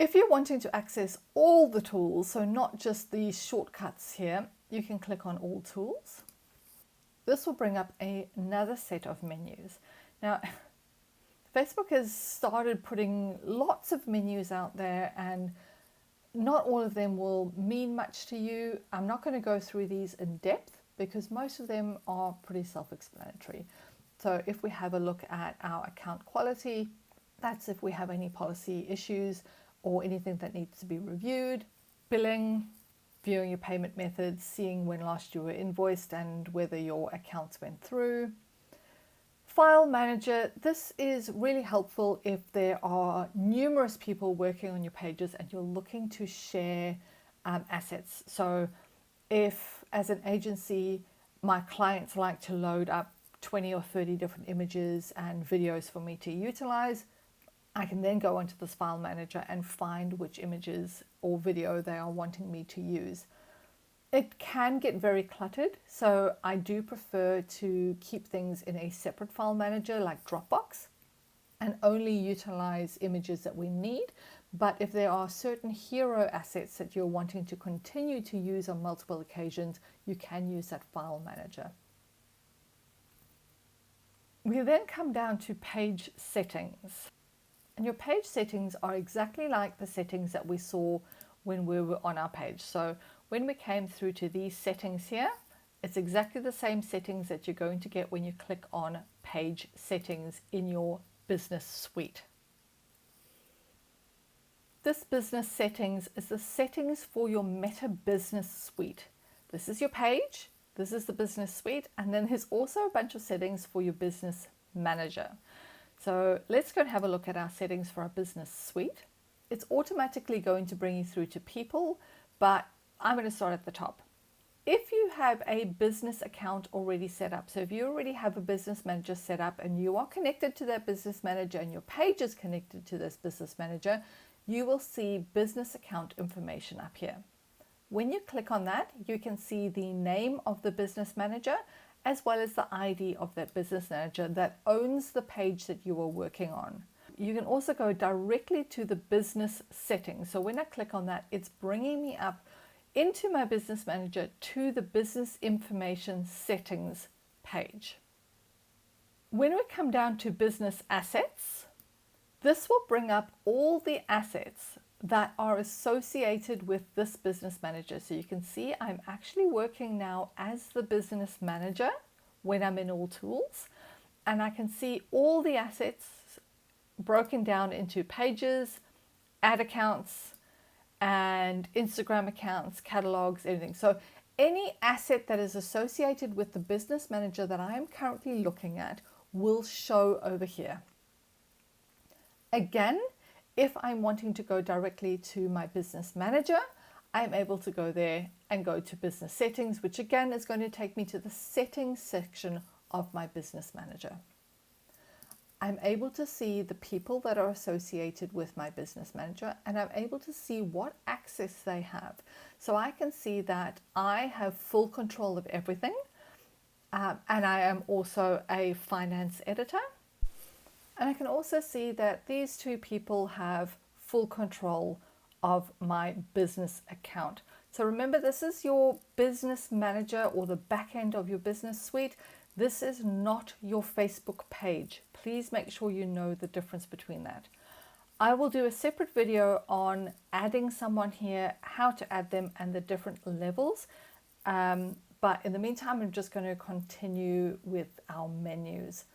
If you're wanting to access all the tools, so not just the shortcuts here, you can click on All Tools. This will bring up another set of menus. Now, Facebook has started putting lots of menus out there, and not all of them will mean much to you. I'm not going to go through these in depth because most of them are pretty self-explanatory. So if we have a look at our account quality, that's if we have any policy issues or anything that needs to be reviewed. Billing, viewing your payment methods, seeing when last you were invoiced and whether your accounts went through. File Manager, this is really helpful if there are numerous people working on your pages and you're looking to share assets. So if, as an agency, my clients like to load up 20 or 30 different images and videos for me to utilize, I can then go into this File Manager and find which images or video they are wanting me to use. It can get very cluttered, so I do prefer to keep things in a separate file manager like Dropbox and only utilize images that we need. But if there are certain hero assets that you're wanting to continue to use on multiple occasions, you can use that file manager. We then come down to page settings. And your page settings are exactly like the settings that we saw when we were on our page. So when we came through to these settings here, it's exactly the same settings that you're going to get when you click on page settings in your business suite. This business settings is the settings for your Meta Business Suite. This is your page, this is the business suite, and then there's also a bunch of settings for your business manager. So let's go and have a look at our settings for our business suite. It's automatically going to bring you through to people, but I'm going to start at the top. If you have a business account already set up, so if you already have a business manager set up and you are connected to that business manager and your page is connected to this business manager, you will see business account information up here. When you click on that, you can see the name of the business manager as well as the ID of that business manager that owns the page that you are working on. You can also go directly to the business settings. So when I click on that, it's bringing me up into my business manager to the business information settings page. When we come down to business assets, this will bring up all the assets that are associated with this business manager. So you can see I'm actually working now as the business manager when I'm in All Tools, and I can see all the assets broken down into pages, ad accounts, and Instagram accounts, catalogs, everything. So any asset that is associated with the business manager that I am currently looking at will show over here. Again, if I'm wanting to go directly to my business manager, I'm able to go there and go to business settings, which again is going to take me to the settings section of my business manager. I'm able to see the people that are associated with my business manager, and I'm able to see what access they have. So I can see that I have full control of everything, and I am also a finance editor. And I can also see that these two people have full control of my business account. So remember, this is your business manager or the back end of your business suite. This is not your Facebook page. Please make sure you know the difference between that. I will do a separate video on adding someone here, how to add them, and the different levels. But in the meantime, I'm just going to continue with our menus.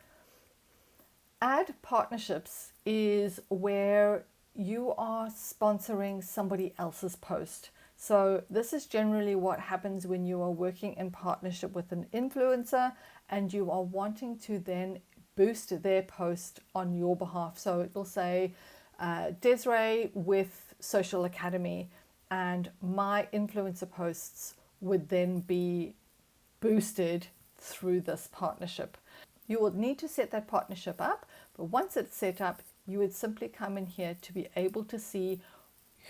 Add partnerships is where you are sponsoring somebody else's post. So this is generally what happens when you are working in partnership with an influencer and you are wanting to then boost their post on your behalf. So it will say Desiree with Social Academy, and my influencer posts would then be boosted through this partnership. You will need to set that partnership up, but once it's set up, you would simply come in here to be able to see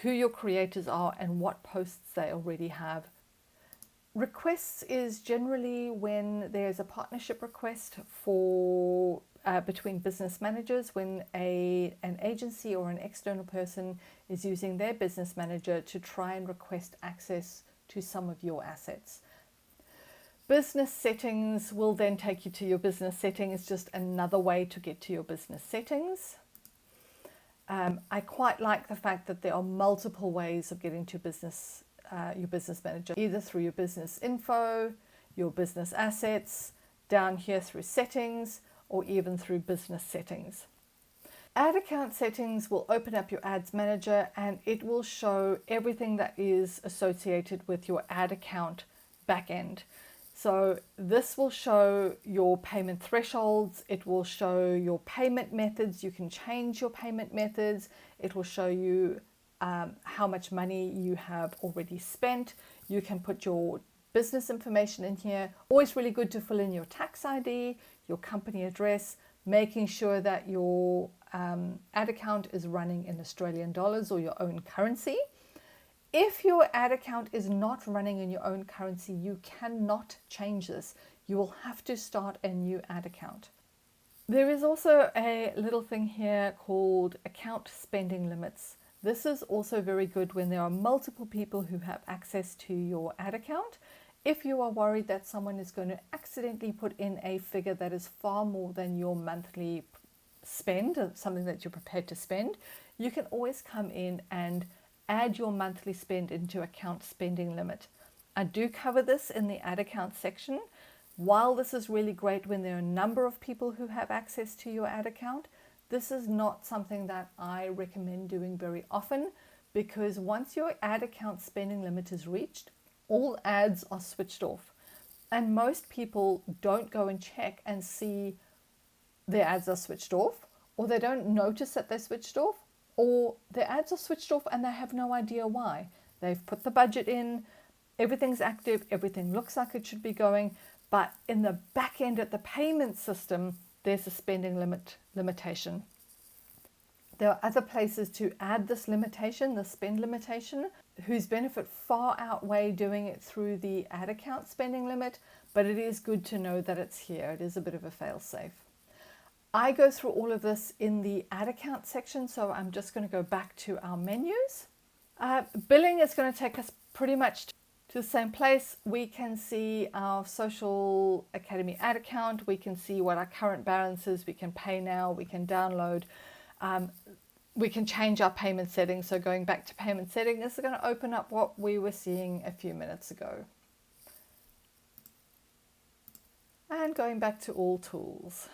who your creators are and what posts they already have. Requests is generally when there's a partnership request for between business managers, when an agency or an external person is using their business manager to try and request access to some of your assets. Business settings will then take you to your business settings, just another way to get to your business settings. I quite like the fact that there are multiple ways of getting to your business manager, either through your business info, your business assets, down here through settings, or even through business settings. Ad account settings will open up your ads manager and it will show everything that is associated with your ad account backend. So this will show your payment thresholds, it will show your payment methods, you can change your payment methods, it will show you how much money you have already spent, you can put your business information in here. Always really good to fill in your tax ID, your company address, making sure that your ad account is running in Australian dollars or your own currency. If your ad account is not running in your own currency, you cannot change this. You will have to start a new ad account. There is also a little thing here called account spending limits. This is also very good when there are multiple people who have access to your ad account. If you are worried that someone is going to accidentally put in a figure that is far more than your monthly spend, something that you're prepared to spend, you can always come in and add your monthly spend into account spending limit. I do cover this in the ad account section. While this is really great when there are a number of people who have access to your ad account, this is not something that I recommend doing very often, because once your ad account spending limit is reached, all ads are switched off. And most people don't go and check and see their ads are switched off, or they don't notice that they're switched off, or their ads are switched off and they have no idea why. They've put the budget in, everything's active, everything looks like it should be going, but in the back end at the payment system, there's a spending limitation. There are other places to add this limitation, the spend limitation, whose benefit far outweigh doing it through the ad account spending limit, but it is good to know that it's here. It is a bit of a fail-safe. I go through all of this in the ad account section, so I'm just going to go back to our menus. Billing is going to take us pretty much to the same place. We can see our Social Academy ad account, we can see what our current balance is, we can pay now, we can download, we can change our payment settings. So going back to payment settings, this is going to open up what we were seeing a few minutes ago. And going back to all tools.